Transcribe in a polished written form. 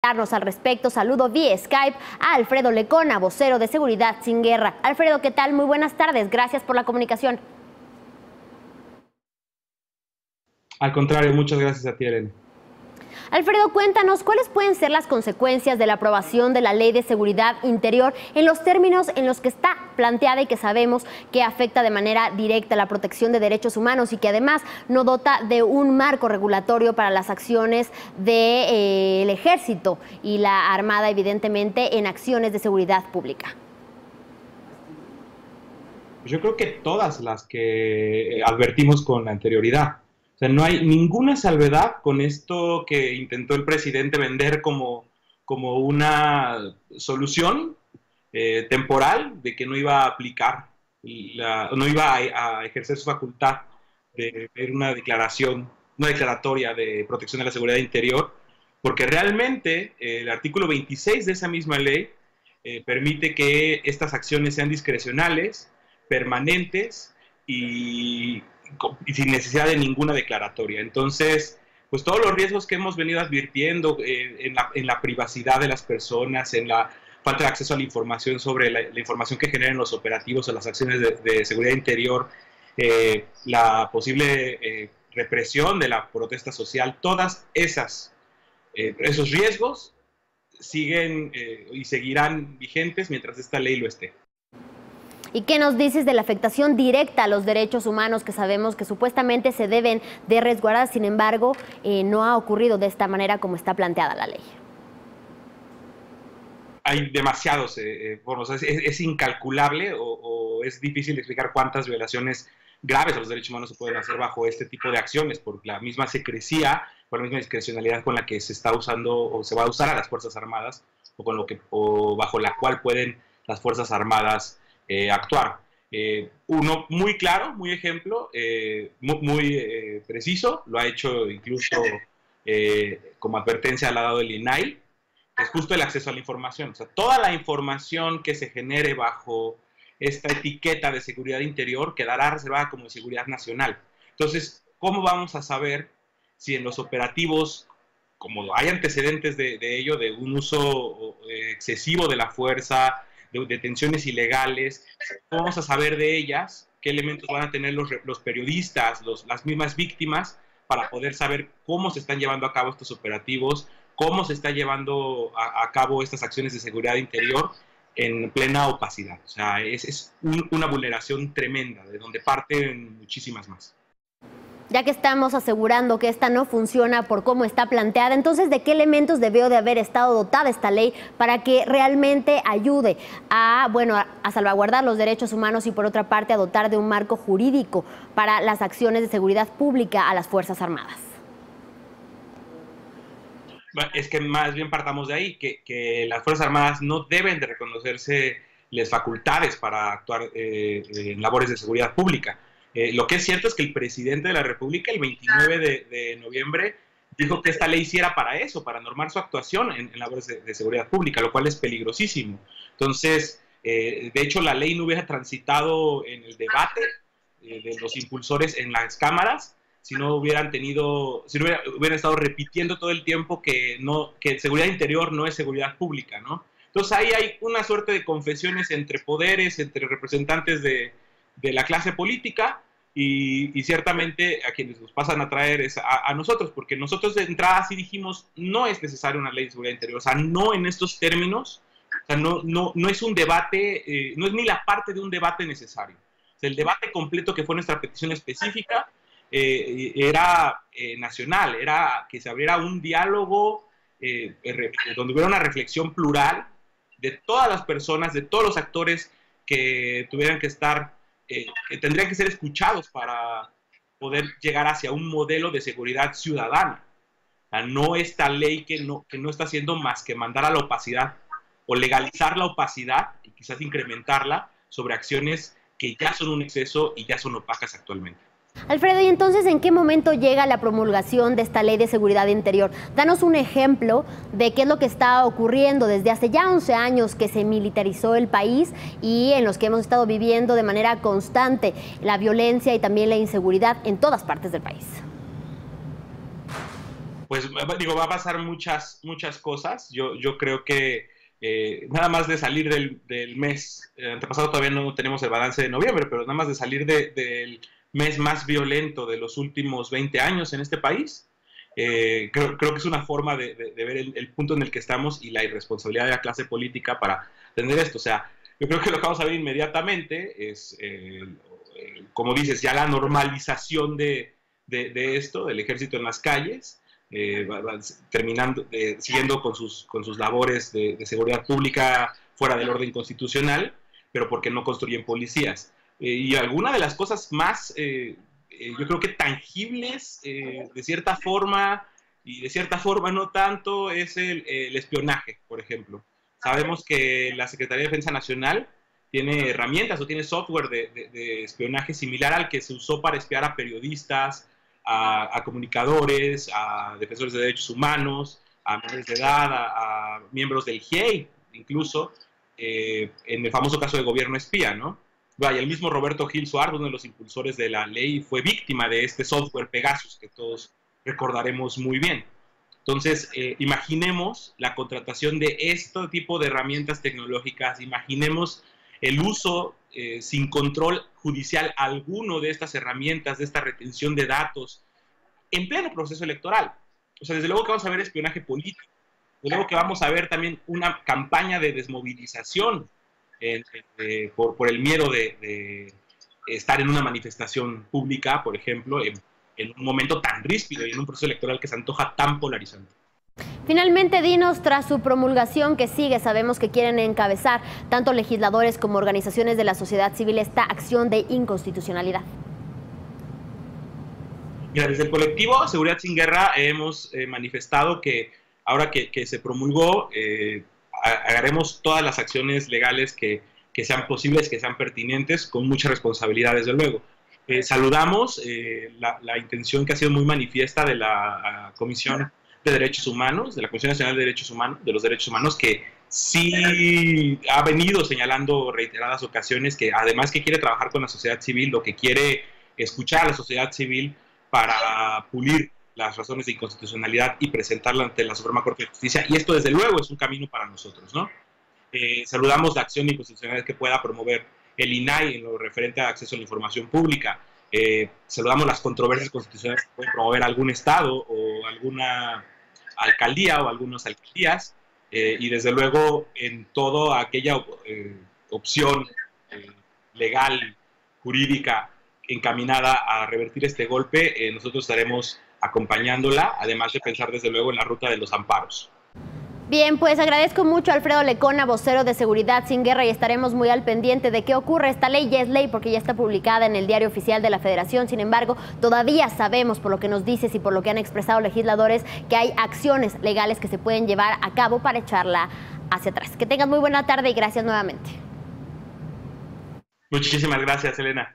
Al respecto, saludo vía Skype a Alfredo Lecona, vocero de Seguridad Sin Guerra. Alfredo, ¿qué tal? Muy buenas tardes, gracias por la comunicación. Al contrario, muchas gracias a ti, Elena. Alfredo, cuéntanos, ¿cuáles pueden ser las consecuencias de la aprobación de la Ley de Seguridad Interior en los términos en los que está planteada y que sabemos que afecta de manera directa la protección de derechos humanos y que además no dota de un marco regulatorio para las acciones del Ejército y la Armada, evidentemente, en acciones de seguridad pública? Yo creo que todas las que advertimos con anterioridad. O sea, no hay ninguna salvedad con esto que intentó el presidente vender como una solución temporal de que no iba a aplicar, no iba a ejercer su facultad de ver una declaratoria de protección de la seguridad interior, porque realmente el artículo 26 de esa misma ley permite que estas acciones sean discrecionales, permanentes y sin necesidad de ninguna declaratoria. Entonces, pues todos los riesgos que hemos venido advirtiendo en la privacidad de las personas, en la falta de acceso a la información sobre la información que generan los operativos o las acciones de seguridad interior, la posible represión de la protesta social, todas esos riesgos siguen y seguirán vigentes mientras esta ley lo esté. ¿Y qué nos dices de la afectación directa a los derechos humanos que sabemos que supuestamente se deben de resguardar? Sin embargo, no ha ocurrido de esta manera como está planteada la ley. Hay demasiados formas, es incalculable o es difícil de explicar cuántas violaciones graves a los derechos humanos se pueden hacer bajo este tipo de acciones, por la misma secrecía, por la misma discrecionalidad con la que se está usando o se va a usar a las Fuerzas Armadas o bajo la cual pueden las Fuerzas Armadas actuar. Uno muy claro, muy ejemplo, muy preciso, lo ha hecho incluso como advertencia al lado del INAI, es justo el acceso a la información. O sea, toda la información que se genere bajo esta etiqueta de seguridad interior quedará reservada como seguridad nacional. Entonces, ¿cómo vamos a saber si en los operativos, como hay antecedentes de ello, de un uso excesivo de la fuerza, de detenciones ilegales, vamos a saber de ellas, qué elementos van a tener los periodistas, las mismas víctimas, para poder saber cómo se están llevando a cabo estos operativos, cómo se está llevando a cabo estas acciones de seguridad interior en plena opacidad? O sea, es una vulneración tremenda, de donde parten muchísimas más. Ya que estamos asegurando que esta no funciona por cómo está planteada, entonces, ¿de qué elementos debió de haber estado dotada esta ley para que realmente ayude a salvaguardar los derechos humanos y, por otra parte, a dotar de un marco jurídico para las acciones de seguridad pública a las Fuerzas Armadas? Es que más bien partamos de ahí, que las Fuerzas Armadas no deben de reconocerse las facultades para actuar en labores de seguridad pública. Lo que es cierto es que el presidente de la República, el 29 de noviembre, dijo que esta ley sí era para eso, para normar su actuación en labores de seguridad pública, lo cual es peligrosísimo. Entonces, de hecho, la ley no hubiera transitado en el debate de los impulsores en las cámaras si no hubieran estado repitiendo todo el tiempo que seguridad interior no es seguridad pública, ¿no? Entonces ahí hay una suerte de confesiones entre poderes, entre representantes de la clase política y ciertamente a quienes nos pasan a traer es a nosotros, porque nosotros de entrada sí dijimos no es necesaria una ley de seguridad interior, o sea, no en estos términos, o sea, no es un debate, no es ni la parte de un debate necesario. O sea, el debate completo que fue nuestra petición específica era nacional, era que se abriera un diálogo donde hubiera una reflexión plural de todas las personas, de todos los actores que tuvieran que estar, que tendrían que ser escuchados para poder llegar hacia un modelo de seguridad ciudadana. O sea, no esta ley que no está haciendo más que mandar a la opacidad o legalizar la opacidad y quizás incrementarla sobre acciones que ya son un exceso y ya son opacas actualmente. Alfredo, ¿y entonces en qué momento llega la promulgación de esta ley de seguridad interior? Danos un ejemplo de qué es lo que está ocurriendo desde hace ya 11 años que se militarizó el país y en los que hemos estado viviendo de manera constante la violencia y también la inseguridad en todas partes del país. Pues digo, va a pasar muchas cosas. Yo creo que nada más de salir del mes antepasado, todavía no tenemos el balance de noviembre, pero nada más de salir del mes más violento de los últimos 20 años en este país, creo que es una forma de ver el punto en el que estamos y la irresponsabilidad de la clase política para tener esto. O sea, yo creo que lo que vamos a ver inmediatamente es, como dices, ya la normalización de esto, del ejército en las calles, terminando, siguiendo con sus labores de seguridad pública fuera del orden constitucional, pero porque no construyen policías. Y alguna de las cosas más, yo creo que tangibles, de cierta forma, y de cierta forma no tanto, es el espionaje, por ejemplo. Sabemos que la Secretaría de Defensa Nacional tiene herramientas o tiene software de espionaje similar al que se usó para espiar a periodistas, a comunicadores, a defensores de derechos humanos, a menores de edad, a miembros del GIEI, incluso, en el famoso caso de gobierno espía, ¿no? Vaya, el mismo Roberto Gil Suárez, uno de los impulsores de la ley, fue víctima de este software Pegasus, que todos recordaremos muy bien. Entonces, imaginemos la contratación de este tipo de herramientas tecnológicas, imaginemos el uso sin control judicial alguno de estas herramientas, de esta retención de datos, en pleno proceso electoral. O sea, desde luego que vamos a ver espionaje político, desde luego que vamos a ver también una campaña de desmovilización por el miedo de estar en una manifestación pública, por ejemplo, en un momento tan ríspido y en un proceso electoral que se antoja tan polarizante. Finalmente, dinos, tras su promulgación que sigue, sabemos que quieren encabezar tanto legisladores como organizaciones de la sociedad civil esta acción de inconstitucionalidad. Mira, desde el colectivo Seguridad Sin Guerra hemos manifestado que ahora que se promulgó, haremos todas las acciones legales que sean posibles, que sean pertinentes, con mucha responsabilidad, desde luego. Saludamos la intención que ha sido muy manifiesta de la Comisión de Derechos Humanos, de la Comisión Nacional de Derechos Humanos, de los Derechos Humanos, que sí ha venido señalando reiteradas ocasiones que además que quiere trabajar con la sociedad civil, lo que quiere escuchar a la sociedad civil para pulir las razones de inconstitucionalidad y presentarla ante la Suprema Corte de Justicia, y esto desde luego es un camino para nosotros, ¿no? Saludamos la acción de inconstitucionalidad que pueda promover el INAI en lo referente a acceso a la información pública. Saludamos las controversias constitucionales que pueden promover algún estado o alguna alcaldía o algunas alcaldías, y desde luego en toda aquella opción legal, jurídica, encaminada a revertir este golpe, nosotros estaremos acompañándola, además de pensar desde luego en la ruta de los amparos. Bien, pues agradezco mucho a Alfredo Lecona, vocero de Seguridad Sin Guerra, y estaremos muy al pendiente de qué ocurre. Esta ley ya es ley porque ya está publicada en el Diario Oficial de la Federación. Sin embargo, todavía sabemos, por lo que nos dices y por lo que han expresado legisladores, que hay acciones legales que se pueden llevar a cabo para echarla hacia atrás. Que tengas muy buena tarde y gracias nuevamente. Muchísimas gracias, Elena.